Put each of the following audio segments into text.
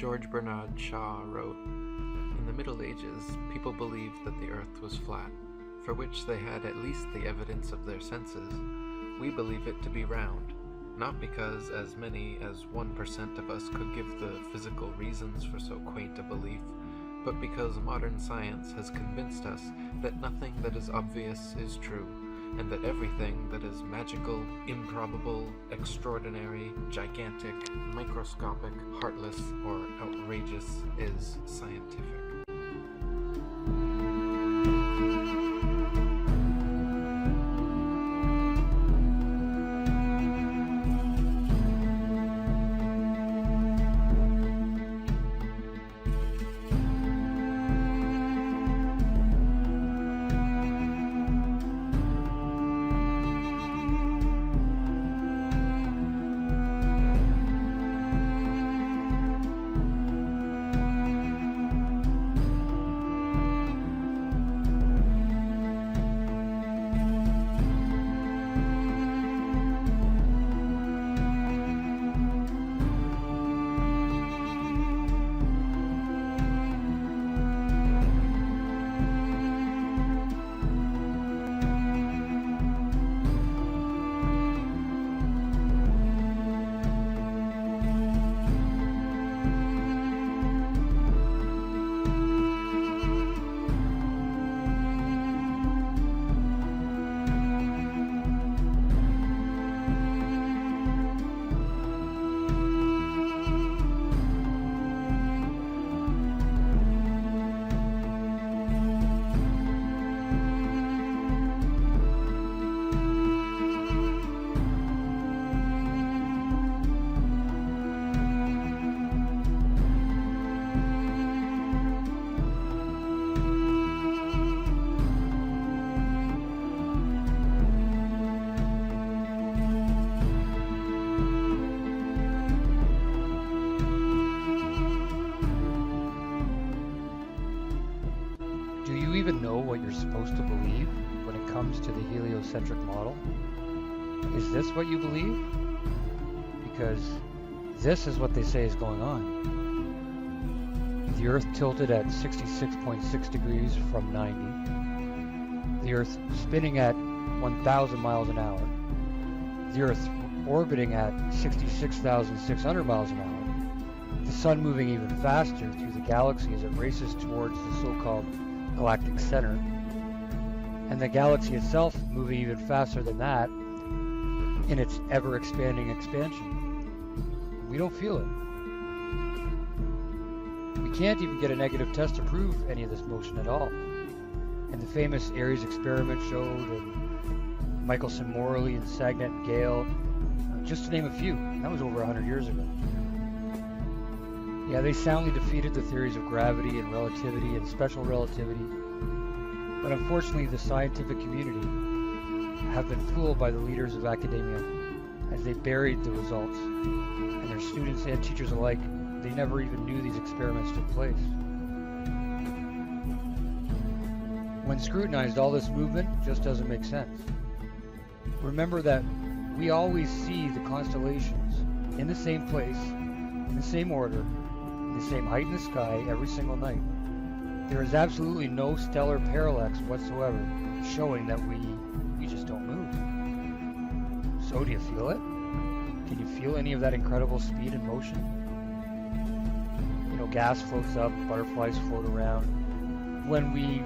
George Bernard Shaw wrote, "In the Middle Ages, people believed that the earth was flat, for which they had at least the evidence of their senses. We believe it to be round, not because as many as 1% of us could give the physical reasons for so quaint a belief, but because modern science has convinced us that nothing that is obvious is true, and that everything that is magical, improbable, extraordinary, gigantic, microscopic, heartless, or outrageous is scientific." Even know what you're supposed to believe when it comes to the heliocentric model? Is this what you believe? Because this is what they say is going on. The Earth tilted at 66.6 degrees from 90. The Earth spinning at 1,000 miles an hour. The Earth orbiting at 66,600 miles an hour. The Sun moving even faster through the galaxy as it races towards the so-called galactic center, and the galaxy itself moving even faster than that in its ever-expanding expansion. We don't feel it. We can't even get a negative test to prove any of this motion at all. And the famous Ares experiment showed, and Michelson-Morley and Sagnet and Gale, just to name a few. That was over 100 years ago. Yeah, they soundly defeated the theories of gravity and relativity and special relativity, but unfortunately the scientific community have been fooled by the leaders of academia as they buried the results, and their students and teachers alike, they never even knew these experiments took place. When scrutinized, all this movement just doesn't make sense. Remember that we always see the constellations in the same place, in the same order, the same height in the sky every single night. There is absolutely no stellar parallax whatsoever showing that we just don't move. So do you feel it? Can you feel any of that incredible speed and motion? You know, gas floats up, butterflies float around. When we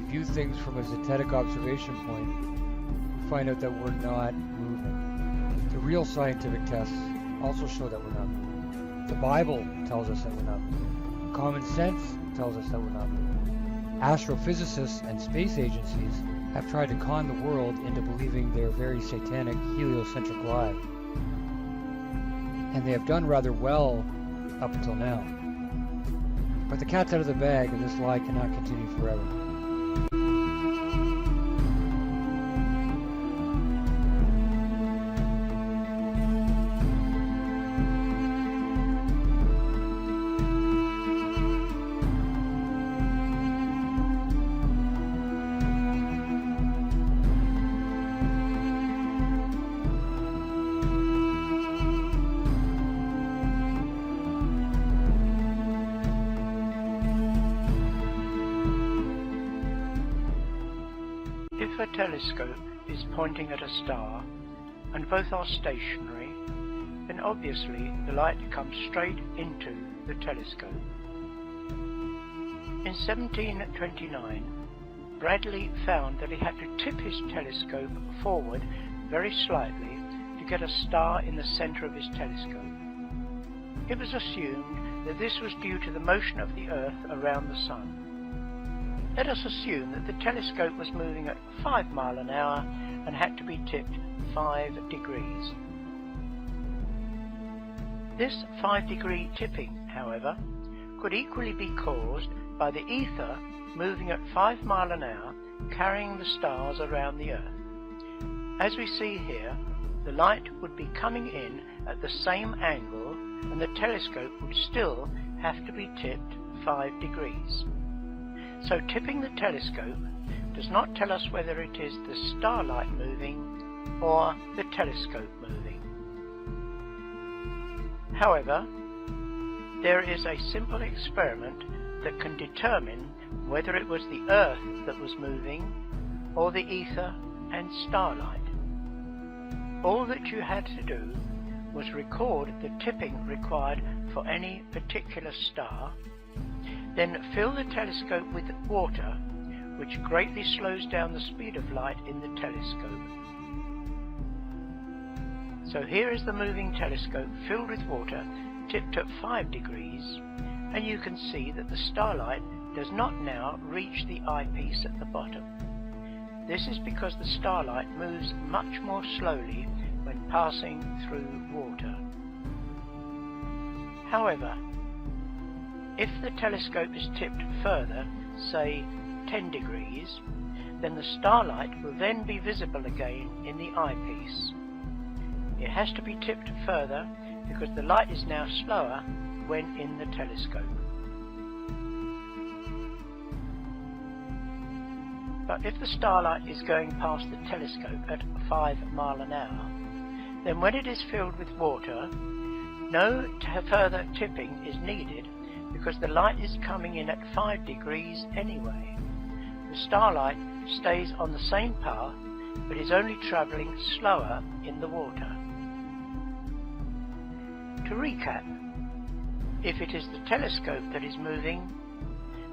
view things from a zetetic observation point, we find out that we're not moving. The real scientific tests also show that we're not moving. The Bible tells us that we're not moving. Common sense tells us that we're not moving. Astrophysicists and space agencies have tried to con the world into believing their very satanic heliocentric lie. And they have done rather well up until now. But the cat's out of the bag, and this lie cannot continue forever. a telescope is pointing at a star, and both are stationary, then obviously the light comes straight into the telescope. In 1729, Bradley found that he had to tip his telescope forward very slightly to get a star in the centre of his telescope. It was assumed that this was due to the motion of the Earth around the Sun. Let us assume that the telescope was moving at 5 miles an hour and had to be tipped 5 degrees. This 5-degree tipping, however, could equally be caused by the ether moving at 5 miles an hour, carrying the stars around the Earth. As we see here, the light would be coming in at the same angle, and the telescope would still have to be tipped 5 degrees. So tipping the telescope does not tell us whether it is the starlight moving or the telescope moving. However, there is a simple experiment that can determine whether it was the Earth that was moving or the ether and starlight. All that you had to do was record the tipping required for any particular star, then fill the telescope with water, which greatly slows down the speed of light in the telescope. So here is the moving telescope filled with water, tipped at 5 degrees, and you can see that the starlight does not now reach the eyepiece at the bottom. This is because the starlight moves much more slowly when passing through water. However, if the telescope is tipped further, say 10 degrees, then the starlight will then be visible again in the eyepiece. It has to be tipped further because the light is now slower when in the telescope. But if the starlight is going past the telescope at 5 miles an hour, then when it is filled with water, no further tipping is needed because the light is coming in at 5 degrees anyway. The starlight stays on the same path but is only travelling slower in the water. To recap, if it is the telescope that is moving,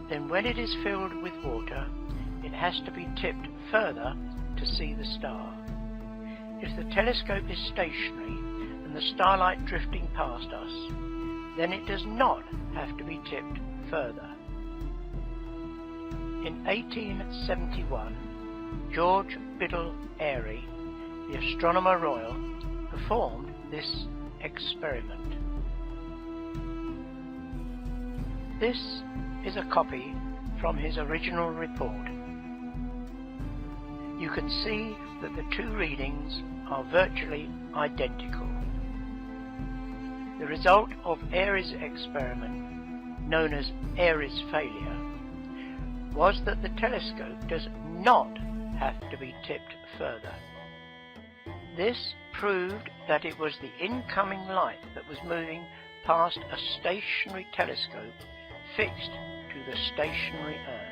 then when it is filled with water, it has to be tipped further to see the star. If the telescope is stationary and the starlight drifting past us, then it does not have to be tipped further. In 1871, George Biddle Airy, the Astronomer Royal, performed this experiment. This is a copy from his original report. You can see that the two readings are virtually identical. The result of Airy's experiment, known as Airy's failure, was that the telescope does not have to be tipped further. This proved that it was the incoming light that was moving past a stationary telescope fixed to the stationary Earth.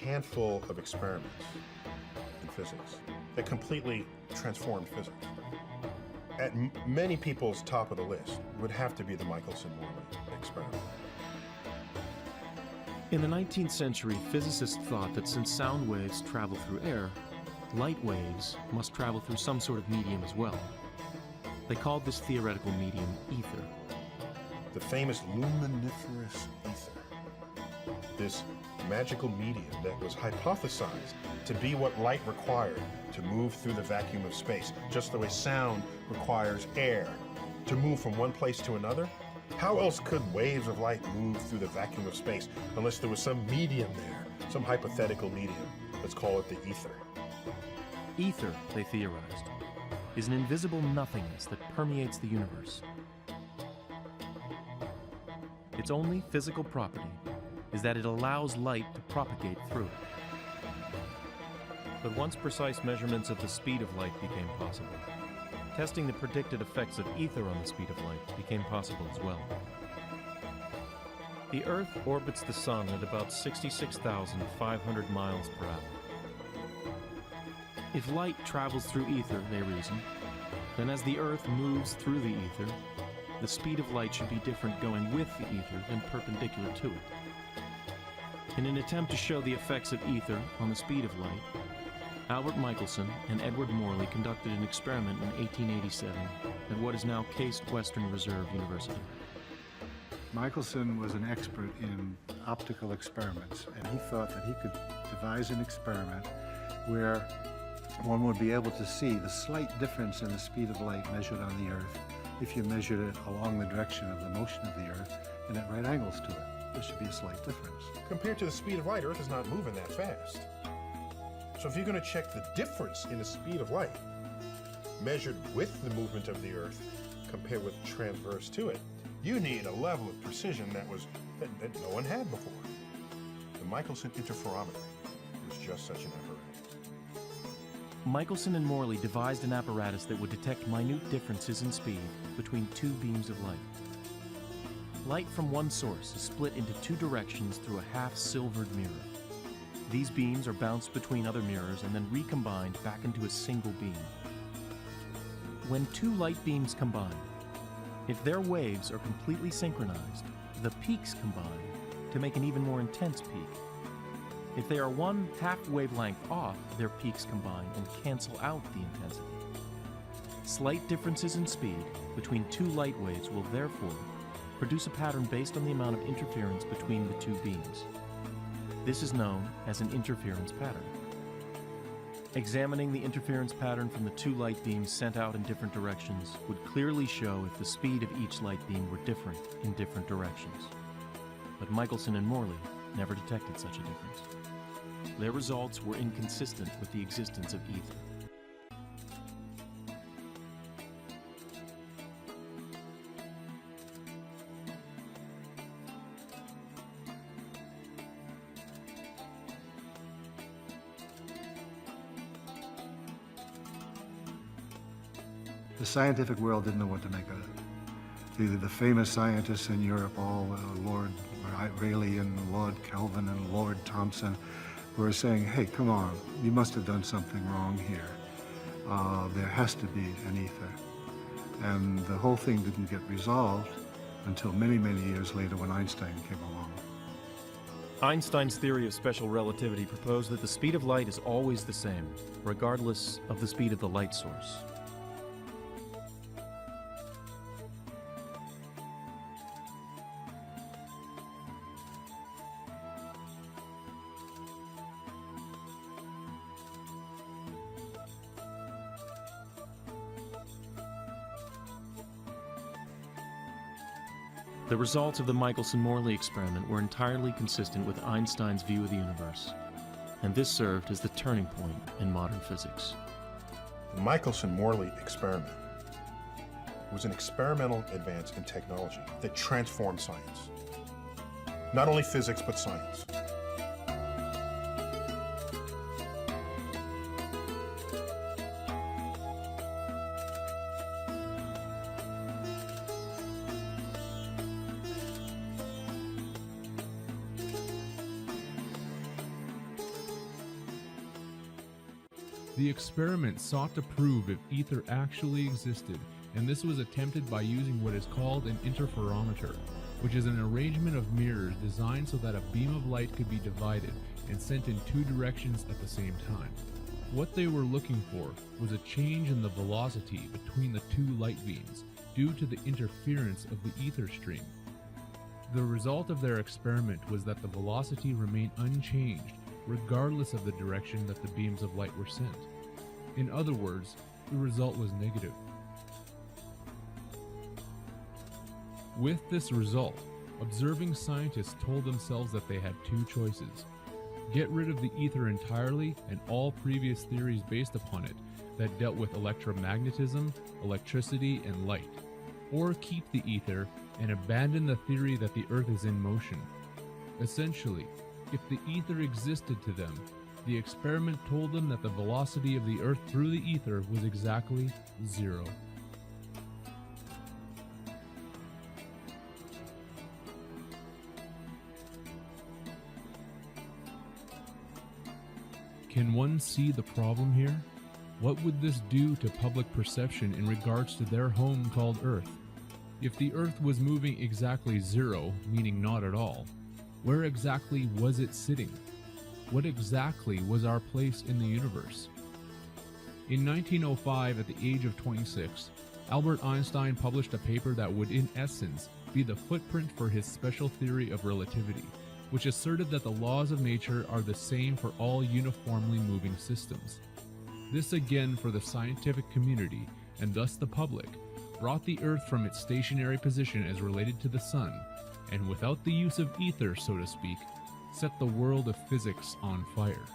Handful of experiments in physics that completely transformed physics. At many people's top of the list would have to be the Michelson-Morley experiment. In the 19th century, physicists thought that since sound waves travel through air, light waves must travel through some sort of medium as well. They called this theoretical medium ether. The famous luminiferous ether. this magical medium that was hypothesized to be what light required to move through the vacuum of space, just the way sound requires air to move from one place to another. How else could waves of light move through the vacuum of space unless there was some medium there, some hypothetical medium? Let's call it the ether. Ether, they theorized, is an invisible nothingness that permeates the universe. Its only physical property is that it allows light to propagate through it. But once precise measurements of the speed of light became possible, testing the predicted effects of ether on the speed of light became possible as well. The Earth orbits the Sun at about 66,500 miles per hour. If light travels through ether, they reason, then as the Earth moves through the ether, the speed of light should be different going with the ether than perpendicular to it. In an attempt to show the effects of ether on the speed of light, Albert Michelson and Edward Morley conducted an experiment in 1887 at what is now Case Western Reserve University. Michelson was an expert in optical experiments, and he thought that he could devise an experiment where one would be able to see the slight difference in the speed of light measured on the Earth if you measured it along the direction of the motion of the Earth and at right angles to it. There should be a slight difference. Compared to the speed of light, Earth is not moving that fast. So if you're going to check the difference in the speed of light measured with the movement of the Earth compared with transverse to it, you need a level of precision that no one had before. The Michelson interferometer was just such an apparatus. Michelson and Morley devised an apparatus that would detect minute differences in speed between two beams of light. Light from one source is split into two directions through a half-silvered mirror. These beams are bounced between other mirrors and then recombined back into a single beam. When two light beams combine, if their waves are completely synchronized, the peaks combine to make an even more intense peak. If they are one half wavelength off, their peaks combine and cancel out the intensity. Slight differences in speed between two light waves will therefore produce a pattern based on the amount of interference between the two beams. This is known as an interference pattern. Examining the interference pattern from the two light beams sent out in different directions would clearly show if the speed of each light beam were different in different directions. But Michelson and Morley never detected such a difference. Their results were inconsistent with the existence of ether. The scientific world didn't know what to make of it. The famous scientists in Europe, all Lord Rayleigh and Lord Kelvin and Lord Thomson, were saying, hey, come on, you must have done something wrong here. There has to be an ether. And the whole thing didn't get resolved until many, many years later when Einstein came along. Einstein's theory of special relativity proposed that the speed of light is always the same, regardless of the speed of the light source. The results of the Michelson-Morley experiment were entirely consistent with Einstein's view of the universe, and this served as the turning point in modern physics. The Michelson-Morley experiment was an experimental advance in technology that transformed science. Not only physics, but science. The experiment sought to prove if ether actually existed, and this was attempted by using what is called an interferometer, which is an arrangement of mirrors designed so that a beam of light could be divided and sent in two directions at the same time. What they were looking for was a change in the velocity between the two light beams due to the interference of the ether stream. The result of their experiment was that the velocity remained unchanged regardless of the direction that the beams of light were sent. In other words, the result was negative. With this result, observing scientists told themselves that they had two choices: get rid of the ether entirely and all previous theories based upon it that dealt with electromagnetism, electricity, and light, or keep the ether and abandon the theory that the Earth is in motion. Essentially, if the ether existed to them, the experiment told them that the velocity of the Earth through the ether was exactly 0. Can one see the problem here? What would this do to public perception in regards to their home called Earth? If the Earth was moving exactly 0, meaning not at all, where exactly was it sitting? What exactly was our place in the universe? In 1905, at the age of 26, Albert Einstein published a paper that would in essence be the footprint for his special theory of relativity, which asserted that the laws of nature are the same for all uniformly moving systems. This again, for the scientific community, and thus the public, brought the Earth from its stationary position as related to the Sun, and without the use of ether, so to speak, set the world of physics on fire.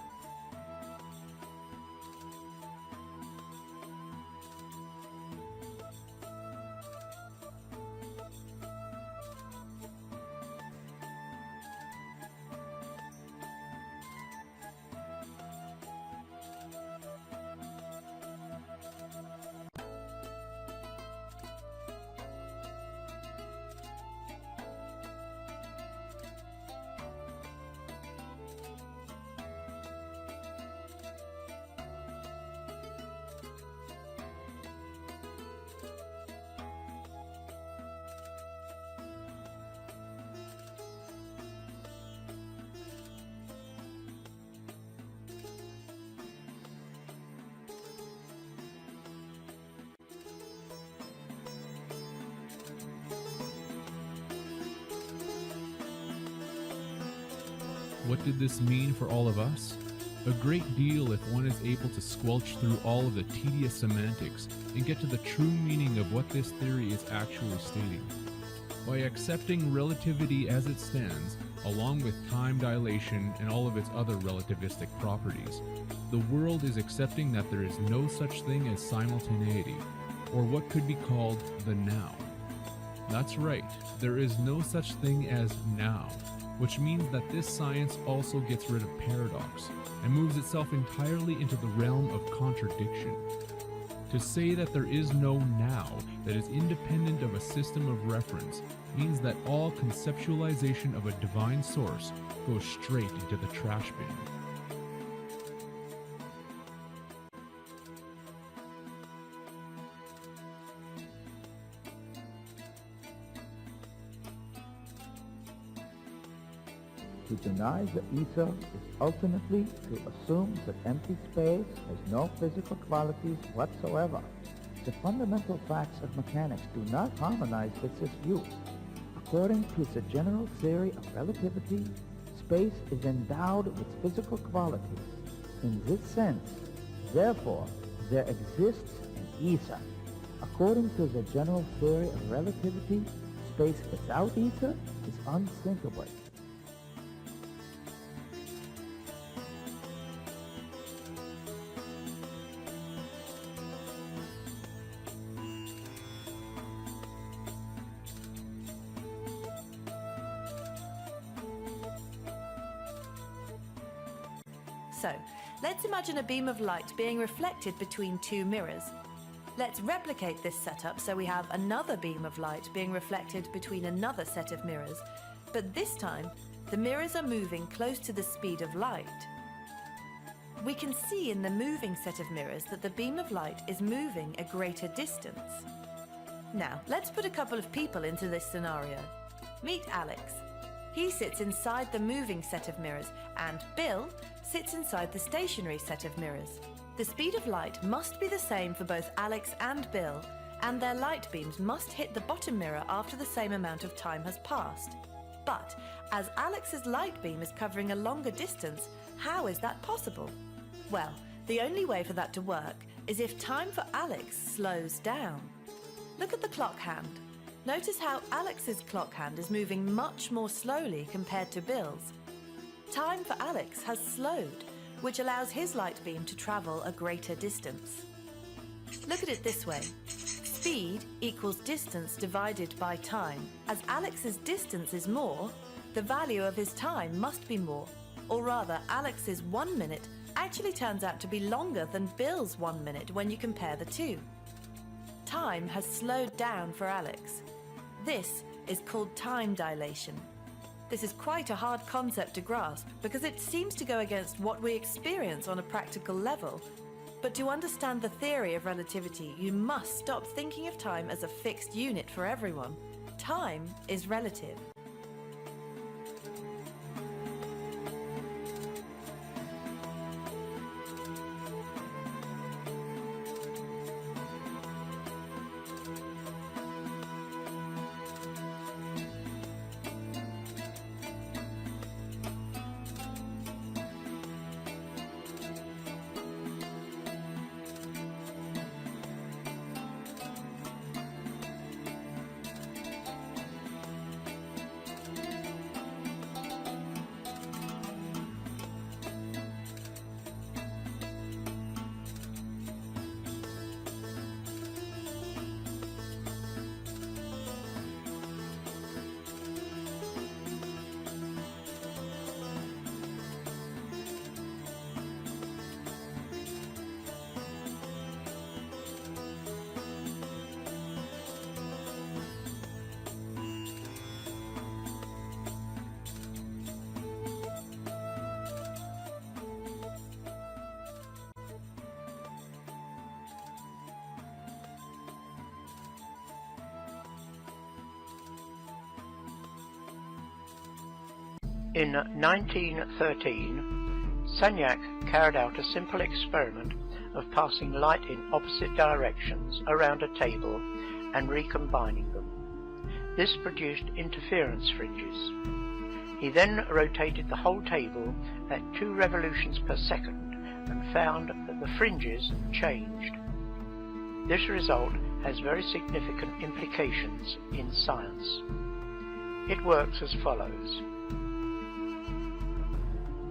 What did this mean for all of us? A great deal if one is able to squelch through all of the tedious semantics and get to the true meaning of what this theory is actually stating. By accepting relativity as it stands, along with time dilation and all of its other relativistic properties, the world is accepting that there is no such thing as simultaneity, or what could be called the now. That's right, there is no such thing as now, which means that this science also gets rid of paradox and moves itself entirely into the realm of contradiction. To say that there is no now that is independent of a system of reference means that all conceptualization of a divine source goes straight into the trash bin. To deny the ether is ultimately to assume that empty space has no physical qualities whatsoever. The fundamental facts of mechanics do not harmonize with this view. According to the general theory of relativity, space is endowed with physical qualities. In this sense, therefore, there exists an ether. According to the general theory of relativity, space without ether is unthinkable. So, let's imagine a beam of light being reflected between two mirrors. Let's replicate this setup so we have another beam of light being reflected between another set of mirrors, but this time the mirrors are moving close to the speed of light. We can see in the moving set of mirrors that the beam of light is moving a greater distance. Now, let's put a couple of people into this scenario. Meet Alex. He sits inside the moving set of mirrors, and Bill sits inside the stationary set of mirrors. The speed of light must be the same for both Alex and Bill, and their light beams must hit the bottom mirror after the same amount of time has passed. But as Alex's light beam is covering a longer distance, how is that possible? Well, the only way for that to work is if time for Alex slows down. Look at the clock hand. Notice how Alex's clock hand is moving much more slowly compared to Bill's. Time for Alex has slowed, which allows his light beam to travel a greater distance. Look at it this way. Speed equals distance divided by time. As Alex's distance is more, the value of his time must be more. Or rather, Alex's 1 minute actually turns out to be longer than Bill's 1 minute when you compare the two. Time has slowed down for Alex. This is called time dilation. This is quite a hard concept to grasp because it seems to go against what we experience on a practical level. But to understand the theory of relativity, you must stop thinking of time as a fixed unit for everyone. Time is relative. In 1913, Sagnac carried out a simple experiment of passing light in opposite directions around a table and recombining them. This produced interference fringes. He then rotated the whole table at 2 revolutions per second and found that the fringes changed. This result has very significant implications in science. It works as follows.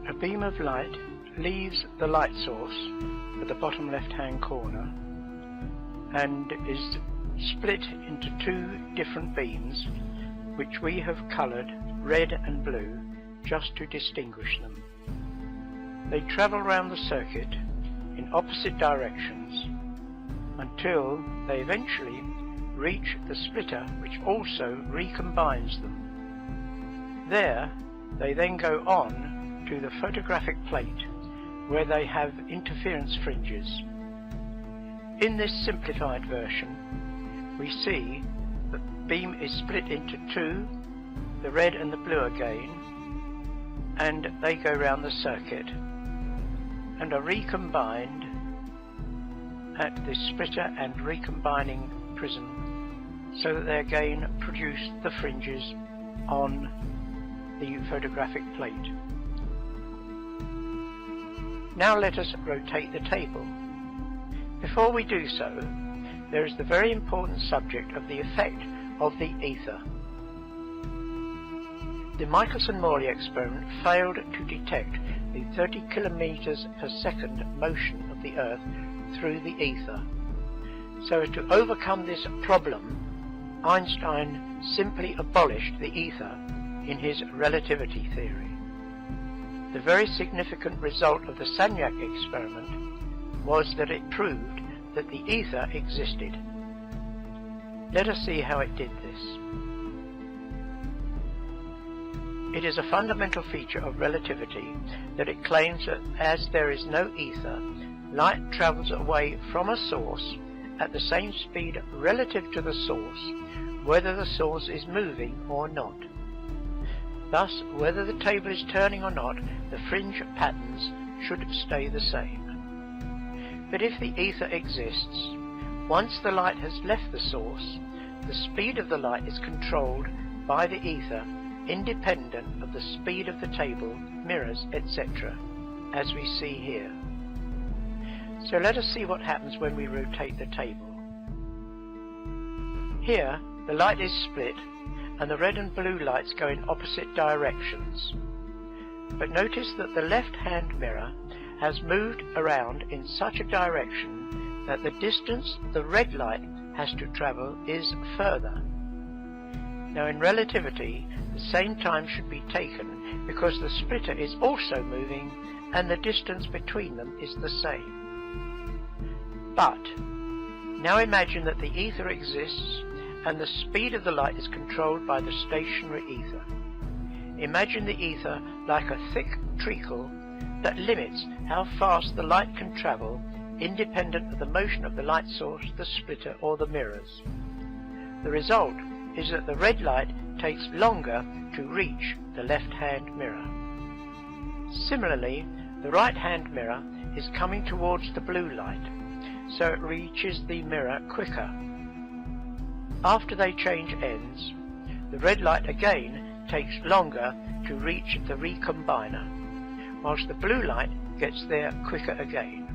A beam of light leaves the light source at the bottom left-hand corner and is split into 2 different beams, which we have coloured red and blue just to distinguish them. They travel around the circuit in opposite directions until they eventually reach the splitter, which also recombines them. There, they then go on to the photographic plate, where they have interference fringes. In this simplified version, we see that the beam is split into 2, the red and the blue again, and they go round the circuit and are recombined at the splitter and recombining prism, so that they again produce the fringes on the photographic plate. Now let us rotate the table. Before we do so, there is the very important subject of the effect of the ether. The Michelson-Morley experiment failed to detect the 30 kilometers per second motion of the Earth through the ether. So as to overcome this problem, Einstein simply abolished the ether in his relativity theory. The very significant result of the Sagnac experiment was that it proved that the ether existed. Let us see how it did this. It is a fundamental feature of relativity that it claims that as there is no ether, light travels away from a source at the same speed relative to the source, whether the source is moving or not. Thus, whether the table is turning or not, the fringe patterns should stay the same. But if the ether exists, once the light has left the source, the speed of the light is controlled by the ether independent of the speed of the table, mirrors, etc., as we see here. So let us see what happens when we rotate the table. Here, the light is split and the red and blue lights go in opposite directions. But notice that the left-hand mirror has moved around in such a direction that the distance the red light has to travel is further. Now in relativity, the same time should be taken because the splitter is also moving and the distance between them is the same. But now imagine that the ether exists and the speed of the light is controlled by the stationary ether. Imagine the ether like a thick treacle that limits how fast the light can travel, independent of the motion of the light source, the splitter, or the mirrors. The result is that the red light takes longer to reach the left-hand mirror. Similarly, the right-hand mirror is coming towards the blue light, so it reaches the mirror quicker. After they change ends, the red light again takes longer to reach the recombiner, whilst the blue light gets there quicker again.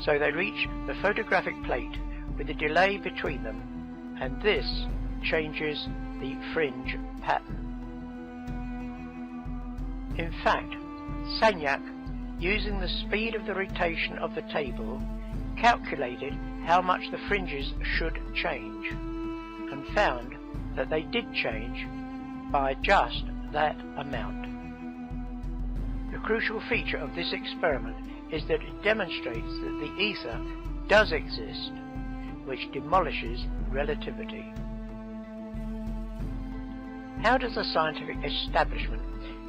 So they reach the photographic plate with a delay between them, and this changes the fringe pattern. In fact, Sagnac, using the speed of the rotation of the table, calculated how much the fringes should change, and found that they did change by just that amount. The crucial feature of this experiment is that it demonstrates that the ether does exist, which demolishes relativity. How does the scientific establishment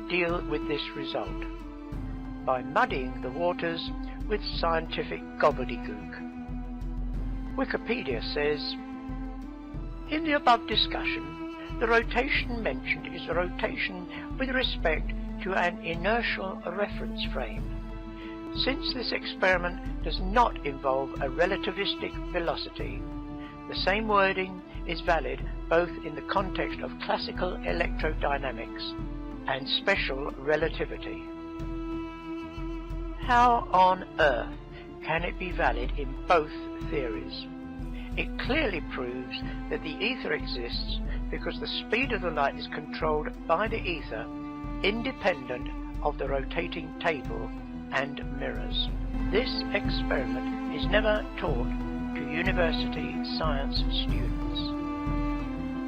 deal with this result? By muddying the waters with scientific gobbledygook. Wikipedia says, in the above discussion, the rotation mentioned is a rotation with respect to an inertial reference frame. Since this experiment does not involve a relativistic velocity, the same wording is valid both in the context of classical electrodynamics and special relativity. How on earth can it be valid in both theories? It clearly proves that the ether exists because the speed of the light is controlled by the ether, independent of the rotating table and mirrors. This experiment is never taught to university science students.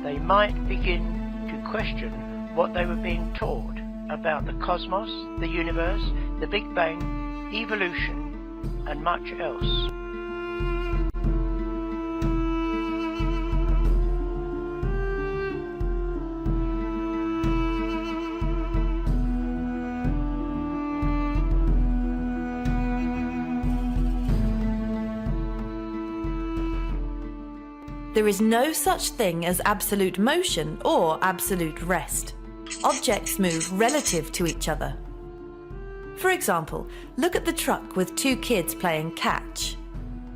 They might begin to question what they were being taught about the cosmos, the universe, the Big Bang, evolution, and much else. There is no such thing as absolute motion or absolute rest. Objects move relative to each other. For example, look at the truck with two kids playing catch.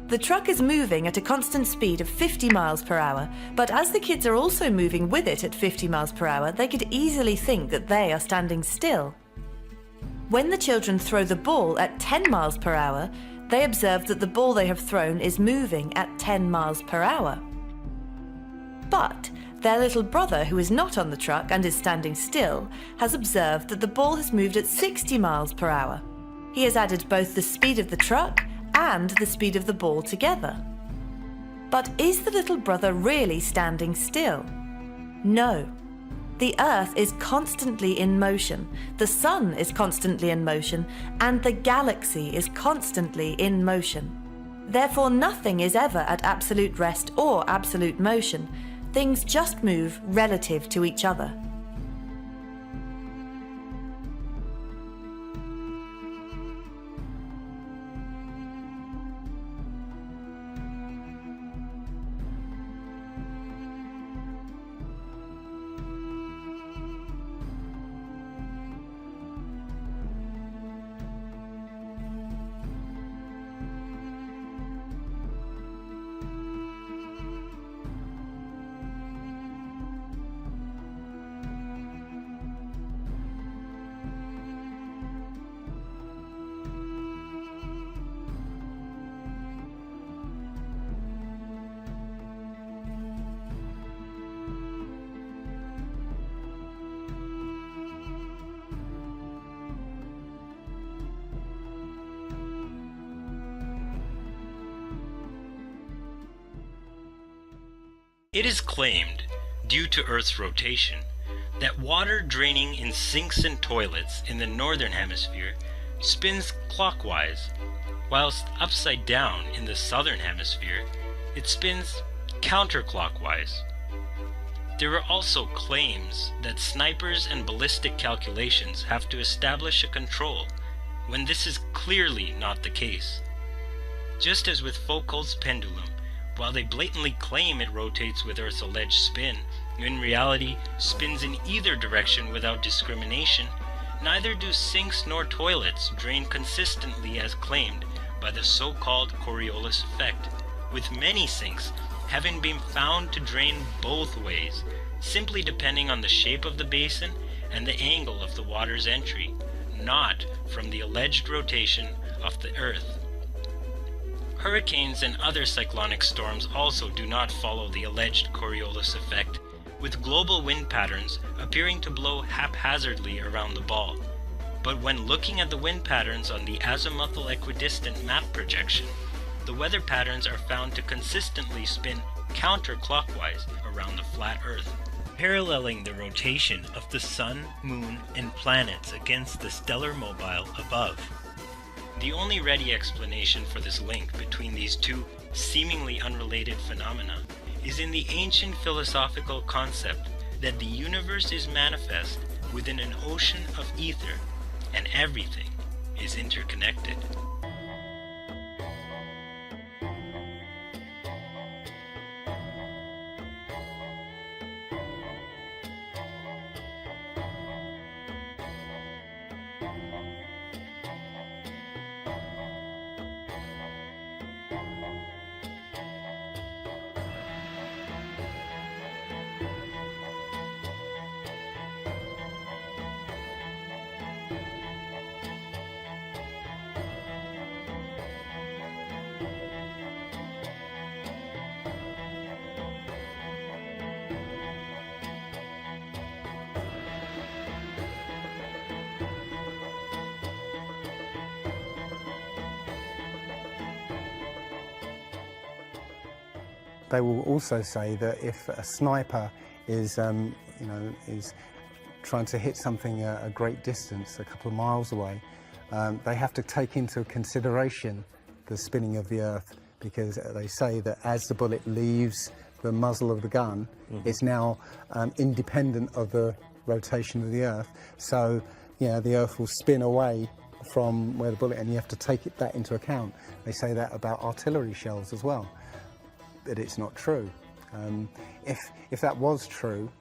The truck is moving at a constant speed of 50 miles per hour, but as the kids are also moving with it at 50 miles per hour, they could easily think that they are standing still. When the children throw the ball at 10 miles per hour, they observe that the ball they have thrown is moving at 10 miles per hour. But their little brother, who is not on the truck and is standing still, has observed that the ball has moved at 60 miles per hour. He has added both the speed of the truck and the speed of the ball together. But is the little brother really standing still? No. The Earth is constantly in motion, the Sun is constantly in motion, and the galaxy is constantly in motion. Therefore, nothing is ever at absolute rest or absolute motion. Things just move relative to each other. It is claimed, due to Earth's rotation, that water draining in sinks and toilets in the northern hemisphere spins clockwise, whilst upside down in the southern hemisphere, it spins counterclockwise. There are also claims that snipers and ballistic calculations have to establish a control, when this is clearly not the case. Just as with Foucault's pendulum, while they blatantly claim it rotates with Earth's alleged spin, in reality spins in either direction without discrimination, neither do sinks nor toilets drain consistently as claimed by the so-called Coriolis effect, with many sinks having been found to drain both ways, simply depending on the shape of the basin and the angle of the water's entry, not from the alleged rotation of the Earth. Hurricanes and other cyclonic storms also do not follow the alleged Coriolis effect, with global wind patterns appearing to blow haphazardly around the ball. But when looking at the wind patterns on the azimuthal equidistant map projection, the weather patterns are found to consistently spin counterclockwise around the flat Earth, paralleling the rotation of the Sun, Moon, and planets against the stellar mobile above. The only ready explanation for this link between these two seemingly unrelated phenomena is in the ancient philosophical concept that the universe is manifest within an ocean of ether, and everything is interconnected. They will also say that if a sniper is, is trying to hit something at a great distance, a couple of miles away, they have to take into consideration the spinning of the Earth, because they say that as the bullet leaves the muzzle of the gun, it's now independent of the rotation of the Earth. So, the Earth will spin away from where the bullet, and you have to take that into account. They say that about artillery shells as well. That it's not true. If that was true,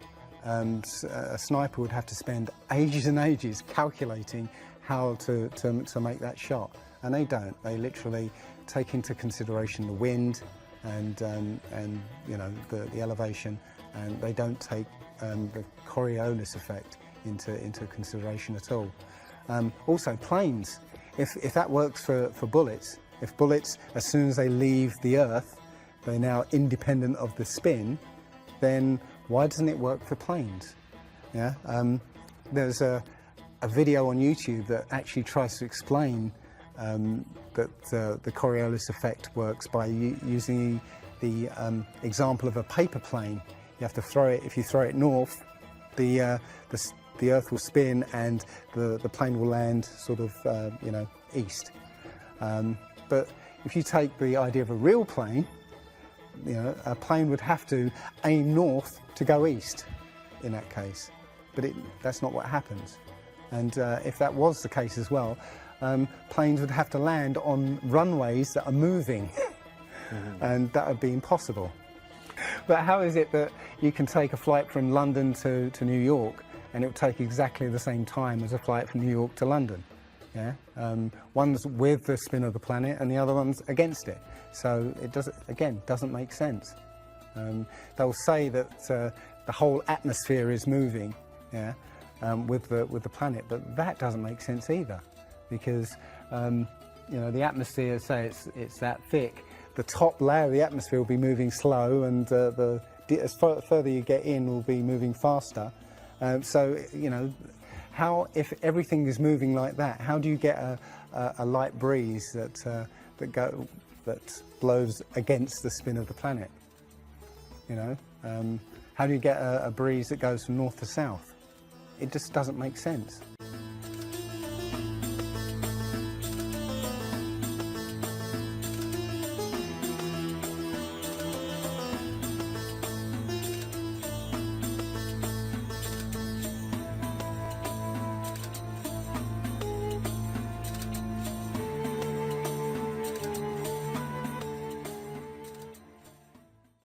a sniper would have to spend ages and ages calculating how to make that shot, and they don't. They literally take into consideration the wind and the elevation, and they don't take the Coriolis effect into consideration at all. Also, planes. If that works for bullets, if bullets, as soon as they leave the Earth, they're now independent of the spin, then why doesn't it work for planes? There's a video on YouTube that actually tries to explain that the Coriolis effect works by using the example of a paper plane. You have to throw it. If you throw it north, the Earth will spin and the plane will land sort of east. But if you take the idea of a real plane, a plane would have to aim north to go east in that case, but that's not what happens. And if that was the case as well, planes would have to land on runways that are moving, and that would be impossible. But how is it that you can take a flight from London to New York and it will take exactly the same time as a flight from New York to London? One's with the spin of the planet and the other one's against it. So it doesn't make sense. They'll say that the whole atmosphere is moving, with the planet, but that doesn't make sense either, because the atmosphere, say it's that thick, the top layer of the atmosphere will be moving slow, and as further you get in, will be moving faster. So how, if everything is moving like that, how do you get a light breeze that blows against the spin of the planet? How do you get a breeze that goes from north to south? It just doesn't make sense.